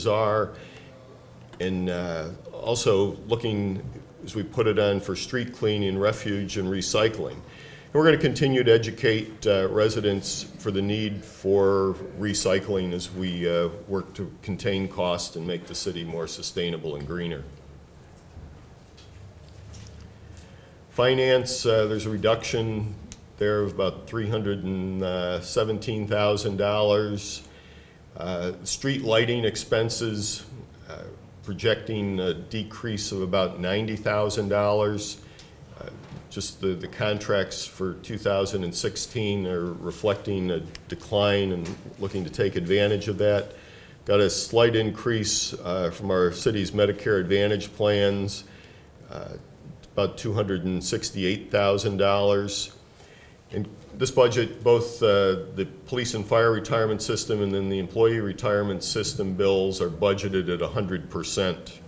are, and also looking as we put it on for street cleaning, refuge, and recycling. And we're going to continue to educate residents for the need for recycling as we work to contain cost and make the city more sustainable and greener. Finance, there's a reduction there of about $317,000. Street lighting expenses, projecting a decrease of about $90,000. Just the contracts for 2016 are reflecting a decline and looking to take advantage of that. Got a slight increase from our city's Medicare Advantage plans, about $268,000. In this budget, both the police and fire retirement system and then the employee retirement system bills are budgeted at 100%.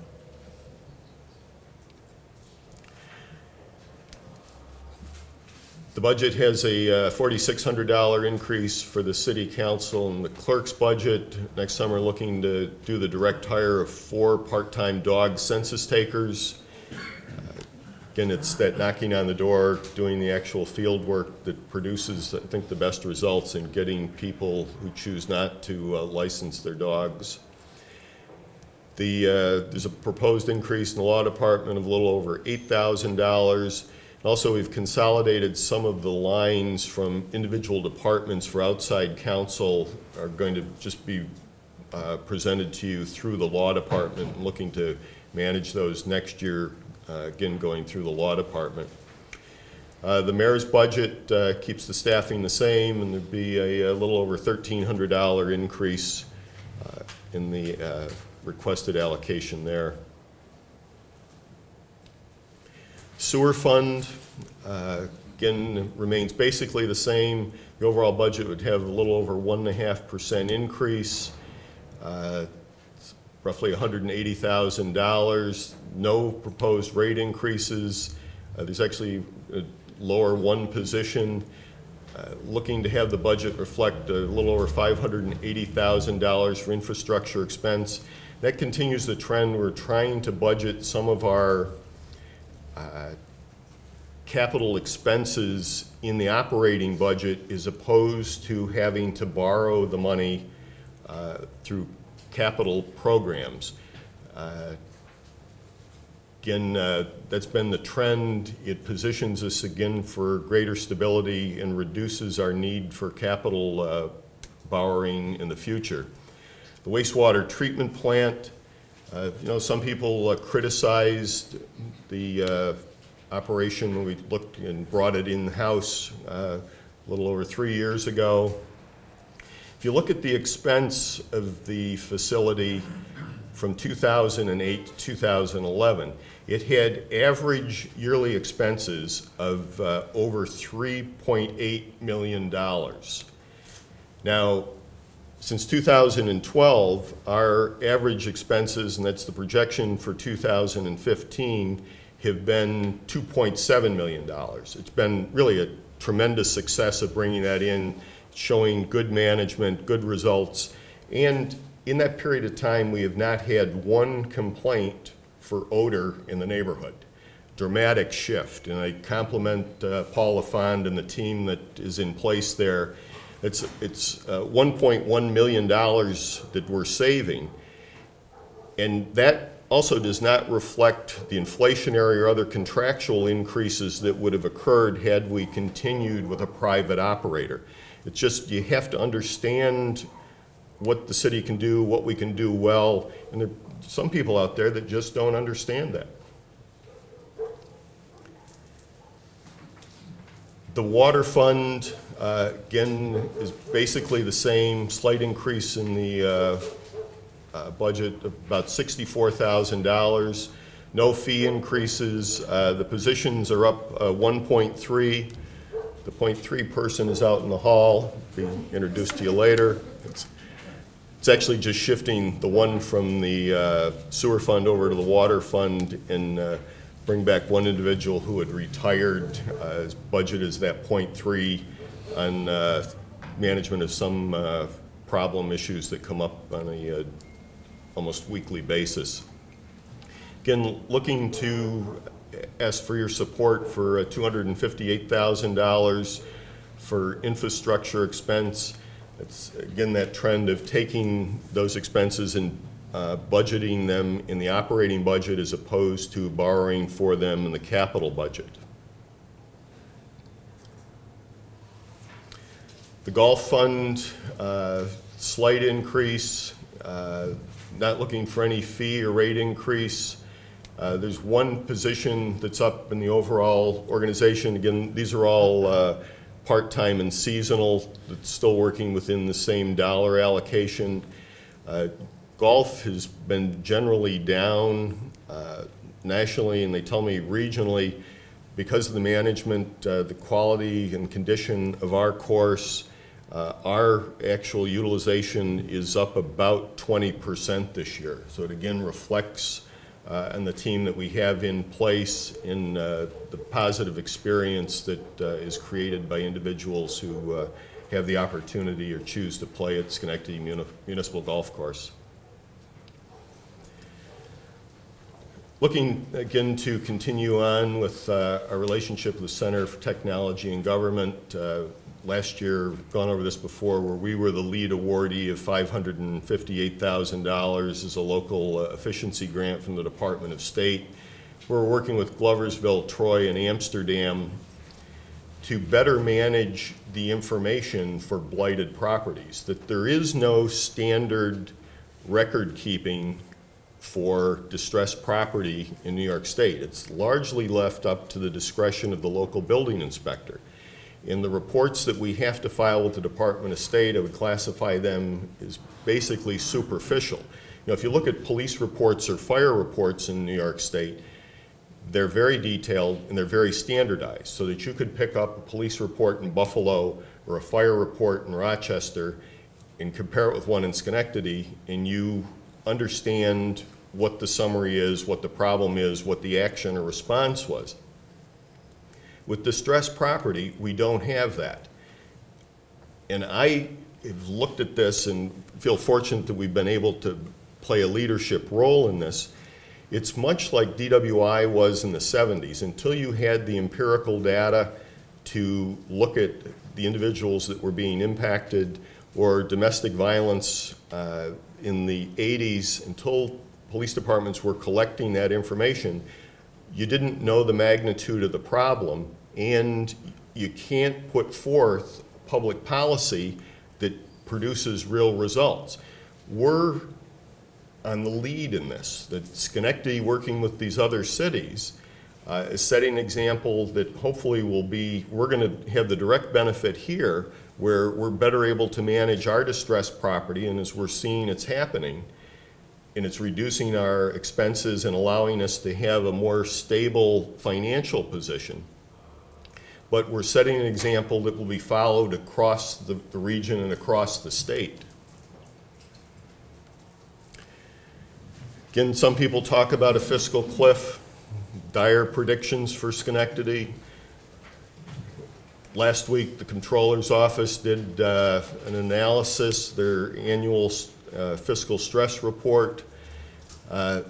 The budget has a $4,600 increase for the city council and the clerk's budget. Next summer, we're looking to do the direct hire of 4 part-time dog census takers. Again, it's that knocking on the door, doing the actual field work that produces, I think, the best results in getting people who choose not to license their dogs. There's a proposed increase in the law department of a little over $8,000. Also, we've consolidated some of the lines from individual departments for outside counsel are going to just be presented to you through the law department, looking to manage those next year. Again, going through the law department. The mayor's budget keeps the staffing the same, and there'd be a little over $1,300 increase in the requested allocation there. Sewer fund, again, remains basically the same. The overall budget would have a little over 1.5% increase. Roughly $180,000, no proposed rate increases. There's actually a lower one position. Looking to have the budget reflect a little over $580,000 for infrastructure expense. That continues the trend. We're trying to budget some of our capital expenses in the operating budget as opposed to having to borrow the money through capital programs. Again, that's been the trend. It positions us again for greater stability and reduces our need for capital borrowing in the future. The wastewater treatment plant, some people criticized the operation when we looked and brought it in-house a little over 3 years ago. If you look at the expense of the facility from 2008 to 2011, it had average yearly expenses of over $3.8 million. Now, since 2012, our average expenses, and that's the projection for 2015, have been $2.7 million. It's been really a tremendous success of bringing that in, showing good management, good results, and in that period of time, we have not had one complaint for odor in the neighborhood. Dramatic shift, and I compliment Paul LaFond and the team that is in place there. It's $1.1 million that we're saving, and that also does not reflect the inflationary or other contractual increases that would have occurred had we continued with a private operator. It's just, you have to understand what the city can do, what we can do well, and there are some people out there that just don't understand that. The water fund, again, is basically the same, slight increase in the budget of about $64,000. No fee increases. The positions are up 1.3. The 0.3 person is out in the hall. Be introduced to you later. It's actually just shifting the one from the sewer fund over to the water fund and bring back one individual who had retired. His budget is that 0.3 on management of some problem issues that come up on almost weekly basis. Again, looking to ask for your support for $258,000 for infrastructure expense. It's, again, that trend of taking those expenses and budgeting them in the operating budget as opposed to borrowing for them in the capital budget. The golf fund, slight increase, not looking for any fee or rate increase. There's one position that's up in the overall organization. Again, these are all part-time and seasonal, that's still working within the same dollar allocation. Golf has been generally down nationally, and they tell me regionally, because of the management, the quality and condition of our course. Our actual utilization is up about 20% this year. So it again reflects on the team that we have in place in the positive experience that is created by individuals who have the opportunity or choose to play at Schenectady Municipal Golf Course. Looking again to continue on with our relationship with the Center for Technology and Government. Last year, gone over this before, where we were the lead awardee of $558,000 as a local efficiency grant from the Department of State. We're working with Gloversville, Troy, and Amsterdam to better manage the information for blighted properties, that there is no standard record keeping for distressed property in New York State. It's largely left up to the discretion of the local building inspector. In the reports that we have to file with the Department of State, I would classify them as basically superficial. You know, if you look at police reports or fire reports in New York State, they're very detailed and they're very standardized, so that you could pick up a police report in Buffalo or a fire report in Rochester and compare it with one in Schenectady, and you understand what the summary is, what the problem is, what the action or response was. With distressed property, we don't have that. And I have looked at this and feel fortunate that we've been able to play a leadership role in this. It's much like DWI was in the 70s. Until you had the empirical data to look at the individuals that were being impacted, or domestic violence in the 80s, until police departments were collecting that information, you didn't know the magnitude of the problem, and you can't put forth public policy that produces real results. We're on the lead in this, that Schenectady, working with these other cities, is setting an example that hopefully will be, we're going to have the direct benefit here, where we're better able to manage our distressed property, and as we're seeing it's happening, and it's reducing our expenses and allowing us to have a more stable financial position. But we're setting an example that will be followed across the region and across the state. Again, some people talk about a fiscal cliff, dire predictions for Schenectady. Last week, the Comptroller's Office did an analysis, their annual fiscal stress report.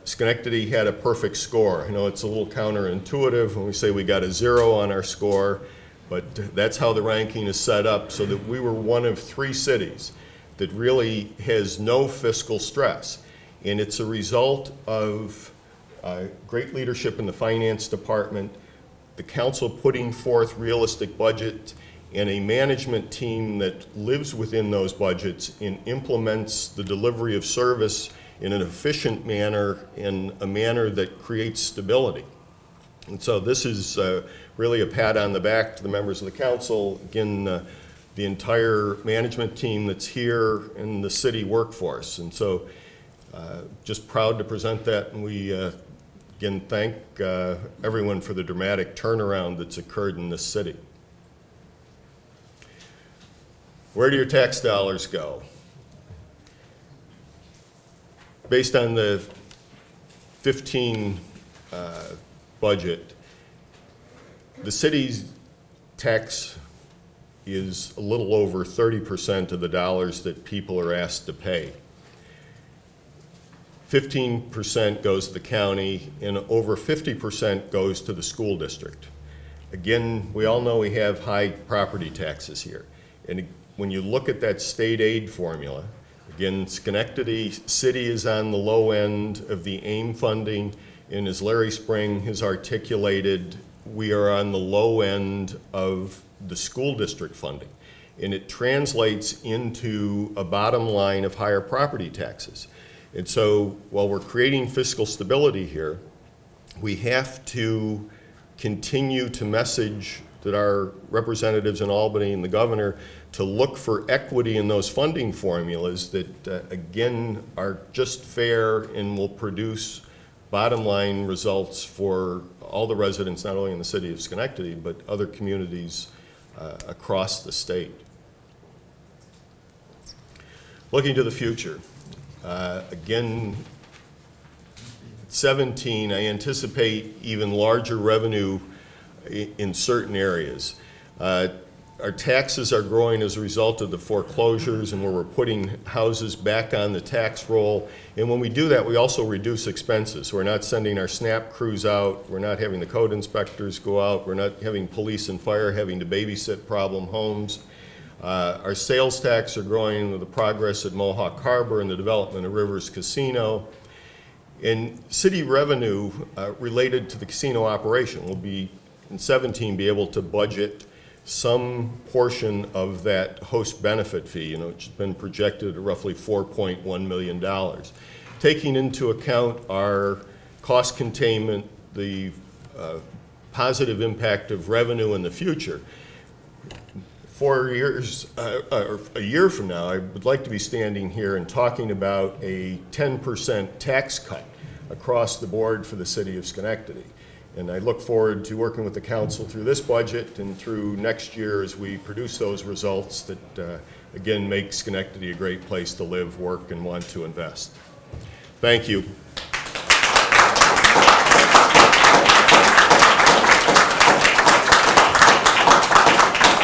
Schenectady had a perfect score. I know it's a little counterintuitive when we say we got a 0 on our score, but that's how the ranking is set up, so that we were one of 3 cities that really has no fiscal stress. And it's a result of great leadership in the finance department, the council putting forth realistic budget, and a management team that lives within those budgets and implements the delivery of service in an efficient manner, in a manner that creates stability. And so this is really a pat on the back to the members of the council, again, the entire management team that's here, and the city workforce. And so just proud to present that, and we again thank everyone for the dramatic turnaround that's occurred in this city. Where do your tax dollars go? Based on the 15 budget, the city's tax is a little over 30% of the dollars that people are asked to pay. 15% goes to the county, and over 50% goes to the school district. Again, we all know we have high property taxes here. And when you look at that state aid formula, again, Schenectady City is on the low end of the AIM funding, and as Larry Spring has articulated, we are on the low end of the school district funding. And it translates into a bottom line of higher property taxes. And so while we're creating fiscal stability here, we have to continue to message that our representatives in Albany and the governor to look for equity in those funding formulas that, again, are just fair and will produce bottom line results for all the residents, not only in the city of Schenectady, but other communities across the state. Looking to the future, again, 17, I anticipate even larger revenue in certain areas. Our taxes are growing as a result of the foreclosures and where we're putting houses back on the tax roll. And when we do that, we also reduce expenses. We're not sending our SNAP crews out. We're not having the code inspectors go out. We're not having police and fire having to babysit problem homes. Our sales tax are growing with the progress at Mohawk Harbor and the development of Rivers Casino. And city revenue related to the casino operation will be, in 17, be able to budget some portion of that host benefit fee, which has been projected at roughly $4.1 million. Taking into account our cost containment, the positive impact of revenue in the future, 4 years, or a year from now, I would like to be standing here and talking about a 10% tax cut across the board for the city of Schenectady. And I look forward to working with the council through this budget and through next year as we produce those results that, again, make Schenectady a great place to live, work, and want to invest. Thank you.